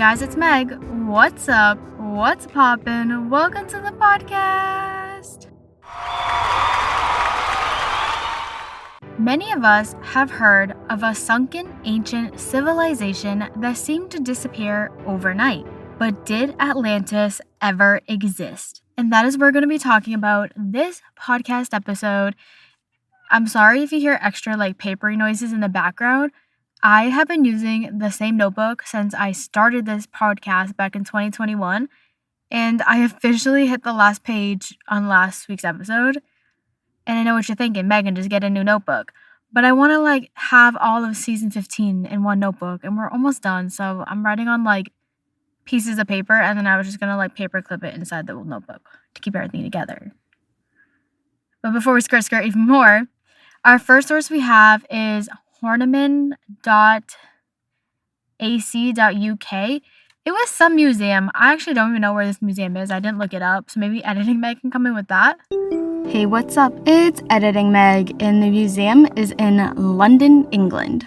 guys, it's Meg. What's up? What's poppin'? Welcome to the podcast. Many of us have heard of a sunken ancient civilization that seemed to disappear overnight. But did Atlantis ever exist? And that is what we're going to be talking about this podcast episode. I'm sorry if you hear extra papery noises in the background. I have been using the same notebook since I started this podcast back in 2021, and I officially hit the last page on last week's episode. And I know what you're thinking, Megan, just get a new notebook. But I want to have all of season 15 in one notebook, and we're almost done. So I'm writing on pieces of paper, and then I was just gonna paper clip it inside the old notebook to keep everything together. But before we skirt even more, our first source we have is horniman.ac.uk. It was some museum. I actually don't even know where this museum is. I didn't look it up, so maybe Editing Meg can come in with that. Hey, what's up? It's Editing Meg, and the museum is in London, England.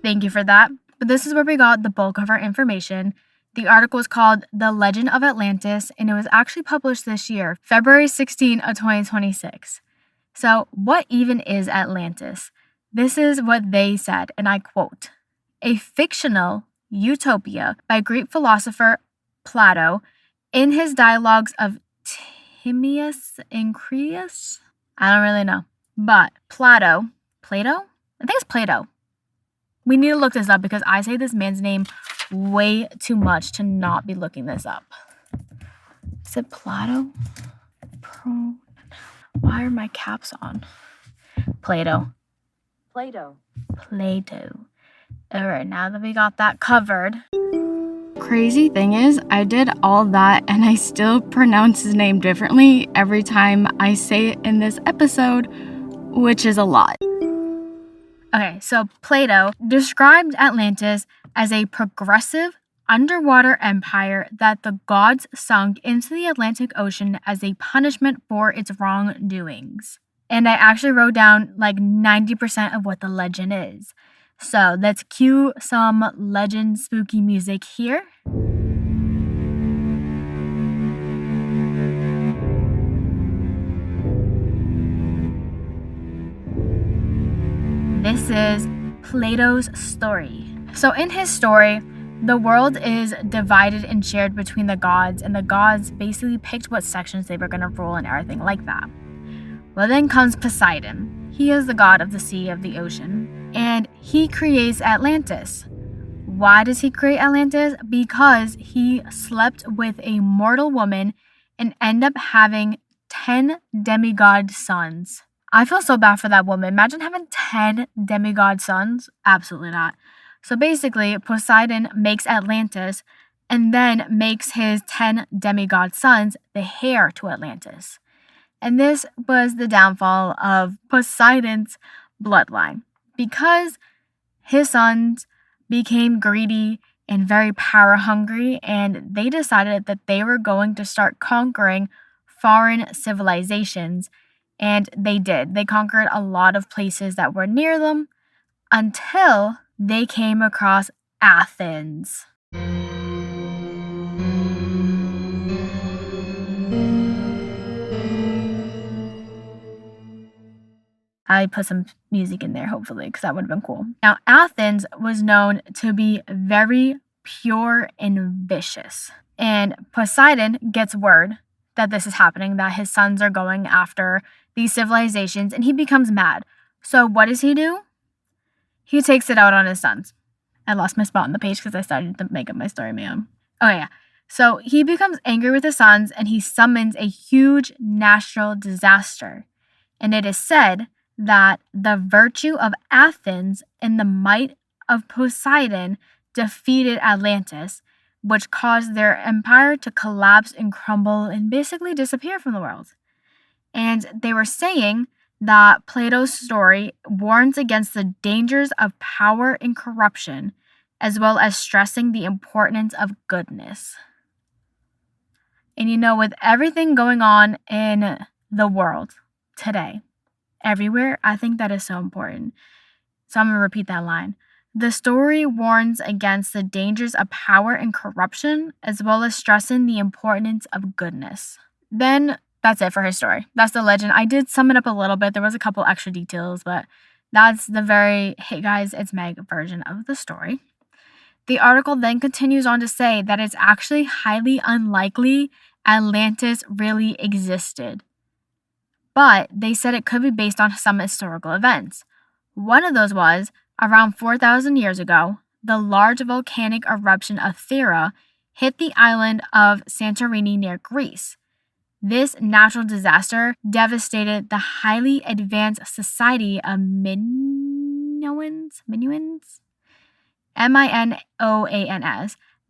Thank you for that. But this is where we got the bulk of our information. The article is called The Legend of Atlantis, and it was actually published this year, February 16 of 2026. So what even is Atlantis? This is what they said, and I quote, "A fictional utopia by Greek philosopher Plato in his dialogues of Timaeus and Critias." I don't really know. But Plato? I think it's Plato. We need to look this up because I say this man's name way too much to not be looking this up. Is it Plato? Why are my caps on? Plato. Alright, now that we got that covered. Crazy thing is, I did all that and I still pronounce his name differently every time I say it in this episode, which is a lot. Okay, so Plato described Atlantis as a progressive underwater empire that the gods sunk into the Atlantic Ocean as a punishment for its wrongdoings. And I actually wrote down 90% of what the legend is. So let's cue some legend spooky music here. This is Plato's story. So in his story, the world is divided and shared between the gods, and the gods basically picked what sections they were going to rule and everything like that. Well, then comes Poseidon. He is the god of the sea, of the ocean, and he creates Atlantis. Why does he create Atlantis? Because he slept with a mortal woman and ended up having 10 demigod sons. I feel so bad for that woman. Imagine having 10 demigod sons. Absolutely not. So basically, Poseidon makes Atlantis and then makes his 10 demigod sons the heir to Atlantis. And this was the downfall of Poseidon's bloodline because his sons became greedy and very power hungry, and they decided that they were going to start conquering foreign civilizations. And they did. They conquered a lot of places that were near them until they came across Athens. I put some music in there, hopefully, because that would have been cool. Now, Athens was known to be very pure and vicious. And Poseidon gets word that this is happening, that his sons are going after these civilizations, and he becomes mad. So what does he do? He takes it out on his sons. I lost my spot on the page because I started to make up my story, man. Oh, yeah. So he becomes angry with his sons, and he summons a huge natural disaster. And it is said that the virtue of Athens and the might of Poseidon defeated Atlantis, which caused their empire to collapse and crumble and basically disappear from the world. And they were saying that Plato's story warns against the dangers of power and corruption, as well as stressing the importance of goodness. And with everything going on in the world today, everywhere, I think that is so important. So I'm going to repeat that line. The story warns against the dangers of power and corruption, as well as stressing the importance of goodness. Then that's it for his story. That's the legend. I did sum it up a little bit. There was a couple extra details, but that's the very, hey guys, it's Meg version of the story. The article then continues on to say that it's actually highly unlikely Atlantis really existed. But they said it could be based on some historical events. One of those was, around 4,000 years ago, the large volcanic eruption of Thera hit the island of Santorini near Greece. This natural disaster devastated the highly advanced society of Minoans, Minoans,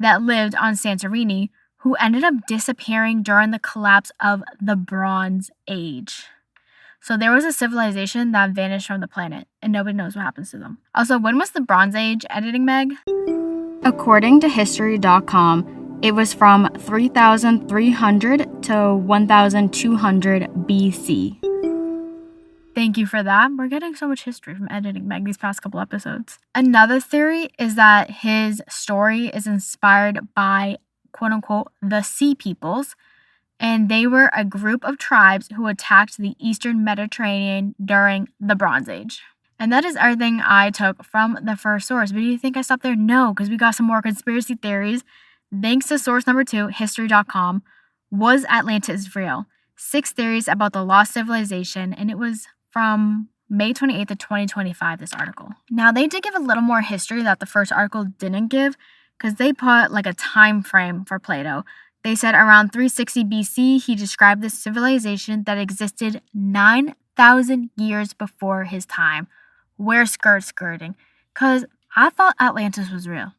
that lived on Santorini, who ended up disappearing during the collapse of the Bronze Age. So there was a civilization that vanished from the planet, and nobody knows what happens to them. Also, when was the Bronze Age, editing Meg? According to History.com, it was from 3,300 to 1,200 BC. Thank you for that. We're getting so much history from editing Meg these past couple episodes. Another theory is that his story is inspired by, quote-unquote, the Sea Peoples, and they were a group of tribes who attacked the Eastern Mediterranean during the Bronze Age. And that is everything I took from the first source. But do you think I stopped there? No, because we got some more conspiracy theories. Thanks to source number 2, History.com, was Atlantis real? 6 theories about the lost civilization, and it was from May 28th of 2025, this article. Now, they did give a little more history that the first article didn't give, because they put like a time frame for Plato. They said around 360 BC, he described this civilization that existed 9,000 years before his time. We're skirting. Because I thought Atlantis was real.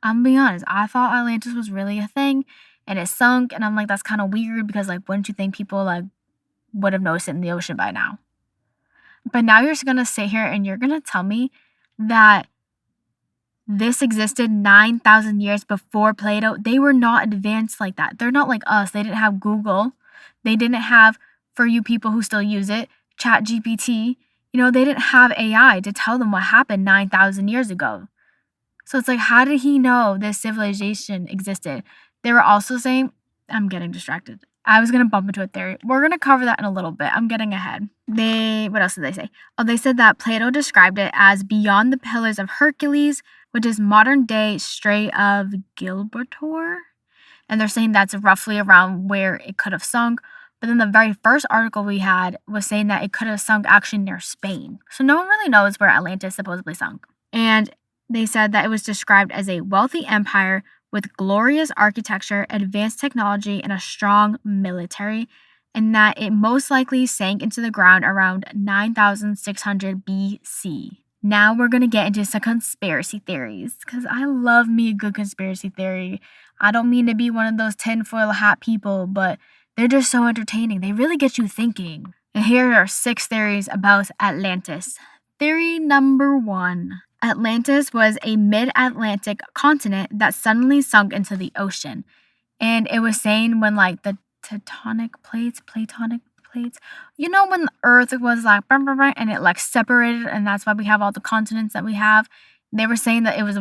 I'm gonna be honest. I thought Atlantis was really a thing, and it sunk, and I'm like, that's kind of weird, because like, wouldn't you think people like would have noticed it in the ocean by now? But now you're just gonna sit here and you're gonna tell me that this existed 9,000 years before Plato. They were not advanced like that. They're not like us. They didn't have Google. They didn't have, for you people who still use it, ChatGPT. You know, they didn't have AI to tell them what happened 9,000 years ago. So it's like, how did he know this civilization existed? They were also saying, I'm getting distracted. I was going to bump into a theory. We're going to cover that in a little bit. I'm getting ahead. What else did they say? Oh, they said that Plato described it as beyond the Pillars of Hercules, which is modern day Strait of Gibraltar. And they're saying that's roughly around where it could have sunk. But then the very first article we had was saying that it could have sunk actually near Spain. So no one really knows where Atlantis supposedly sunk. And they said that it was described as a wealthy empire with glorious architecture, advanced technology, and a strong military, and that it most likely sank into the ground around 9,600 BC. Now we're going to get into some conspiracy theories, because I love me a good conspiracy theory. I don't mean to be one of those tinfoil hat people, but they're just so entertaining. They really get you thinking. And here are 6 theories about Atlantis. Theory number 1. Atlantis was a mid-Atlantic continent that suddenly sunk into the ocean. And it was saying when like the platonic plates, you know, when the earth was like and it like separated, and that's why we have all the continents that we have. They were saying that it was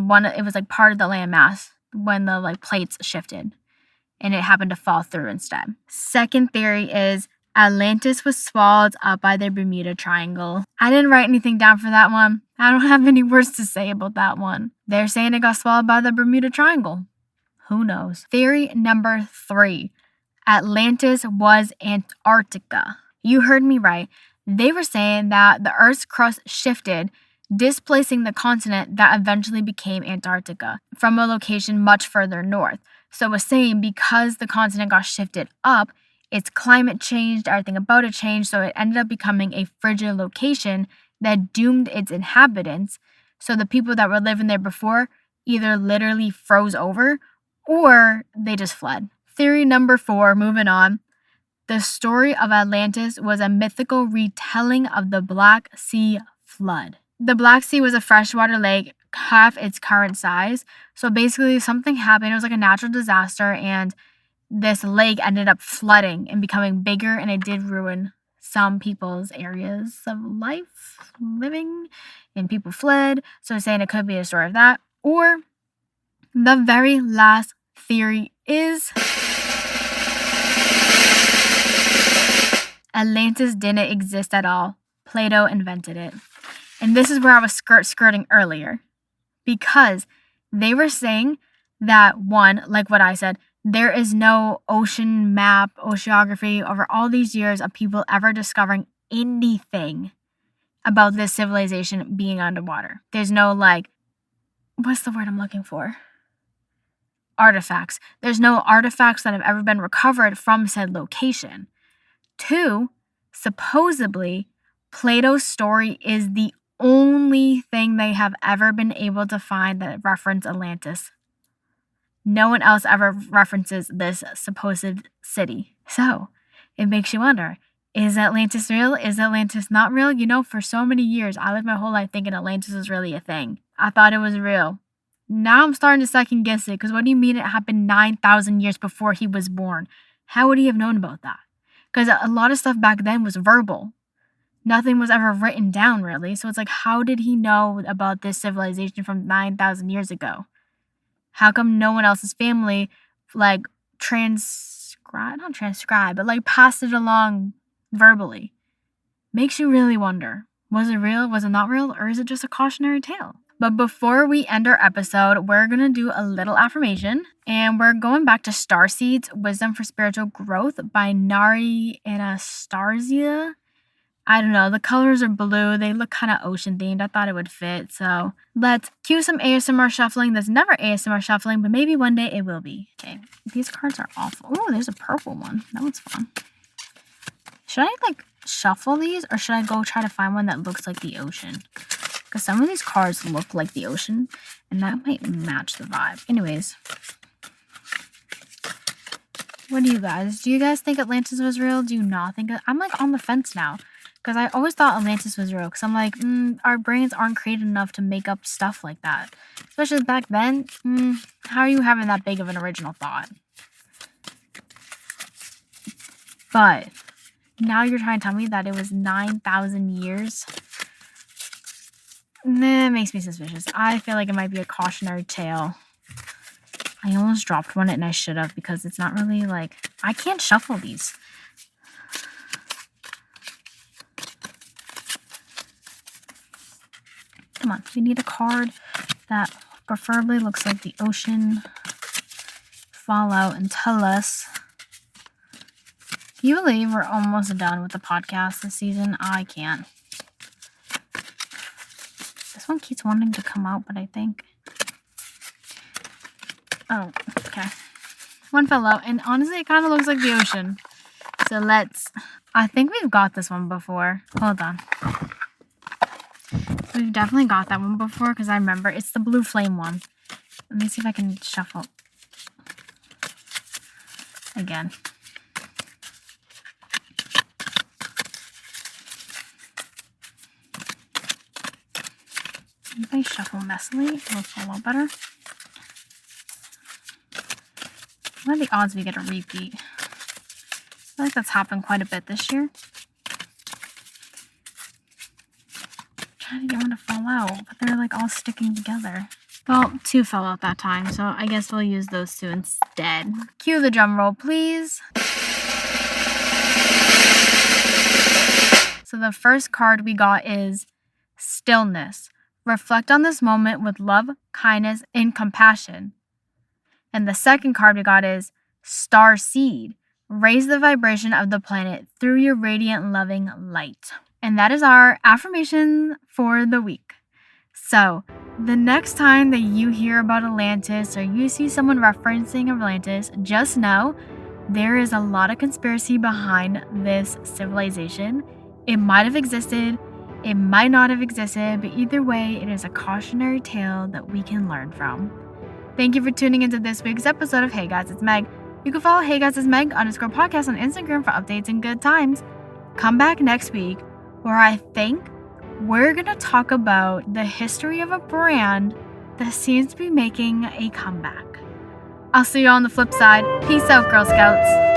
like part of the landmass when the like plates shifted and it happened to fall through instead. Second theory is Atlantis was swallowed up by the Bermuda Triangle. I didn't write anything down for that one. I don't have any words to say about that one. They're saying it got swallowed by the Bermuda Triangle. Who knows? Theory number 3. Atlantis was Antarctica. You heard me right. They were saying that the Earth's crust shifted, displacing the continent that eventually became Antarctica from a location much further north. So it was saying because the continent got shifted up, its climate changed, everything about it changed, so it ended up becoming a frigid location that doomed its inhabitants. So the people that were living there before either literally froze over or they just fled. Theory number 4, moving on. The story of Atlantis was a mythical retelling of the Black Sea flood. The Black Sea was a freshwater lake, half its current size. So basically something happened. It was like a natural disaster, and this lake ended up flooding and becoming bigger, and it did ruin some people's areas of living. and people fled. So saying it could be a story of that. Or the very last theory is Atlantis didn't exist at all. Plato invented it. And this is where I was skirting earlier. Because they were saying that, one, like what I said, there is no ocean map, oceanography over all these years of people ever discovering anything about this civilization being underwater. There's no, like, what's the word I'm looking for? Artifacts. There's no artifacts that have ever been recovered from said location. 2, supposedly, Plato's story is the only thing they have ever been able to find that reference Atlantis. No one else ever references this supposed city. So, it makes you wonder, is Atlantis real? Is Atlantis not real? You know, for so many years, I lived my whole life thinking Atlantis was really a thing. I thought it was real. Now I'm starting to second guess it, because what do you mean it happened 9,000 years before he was born? How would he have known about that? Because a lot of stuff back then was verbal. Nothing was ever written down, really. So it's like, how did he know about this civilization from 9,000 years ago? How come no one else's family, like, not transcribe, but, like, passed it along verbally? Makes you really wonder. Was it real? Was it not real? Or is it just a cautionary tale? But before we end our episode, we're going to do a little affirmation. And we're going back to Starseeds, Wisdom for Spiritual Growth by Nari Anastasia. I don't know, the colors are blue. They look kind of ocean themed. I thought it would fit. So let's cue some ASMR shuffling. That's never ASMR shuffling, but maybe one day it will be. Okay, these cards are awful. Oh, there's a purple one. That one's fun. Should I, like, shuffle these, or should I go try to find one that looks like the ocean? Because some of these cards look like the ocean, and that might match the vibe. Anyways. What do you guys? Do you guys think Atlantis was real? Do you not think I'm, like, on the fence now. Because I always thought Atlantis was real. Because I'm like, our brains aren't creative enough to make up stuff like that. Especially back then. How are you having that big of an original thought? But now you're trying to tell me that it was 9,000 years? That makes me suspicious. I feel like it might be a cautionary tale. I almost dropped one and I should have, because it's not really, like, I can't shuffle these. Come on, we need a card that preferably looks like the ocean. Fall out and tell us. Can you believe we're almost done with the podcast this season? I can't. This one keeps wanting to come out, but I think... Oh, okay. One fell out, and honestly, it kind of looks like the ocean. So let's... I think we've got this one before. Hold on. We've definitely got that one before, because I remember. It's the blue flame one. Let me see if I can shuffle again. If I shuffle messily, it'll fall out better. What are the odds we get a repeat? I feel like that's happened quite a bit this year. Trying to get one to fall out, but they're, like, all sticking together. Well, 2 fell out that time, so I guess we'll use those 2 instead. Cue the drum roll, please. So the first card we got is Stillness. Reflect on this moment with love, kindness, and compassion. And the second card we got is Star Seed. Raise the vibration of the planet through your radiant, loving light. And that is our affirmation for the week. So, the next time that you hear about Atlantis or you see someone referencing Atlantis, just know there is a lot of conspiracy behind this civilization. It might have existed, it might not have existed, but either way, it is a cautionary tale that we can learn from. Thank you for tuning into this week's episode of Hey Guys, It's Meg. You can follow Hey Guys, It's Meg _podcast on Instagram for updates and good times. Come back next week, where I think we're going to talk about the history of a brand that seems to be making a comeback. I'll see you on the flip side. Peace out, Girl Scouts.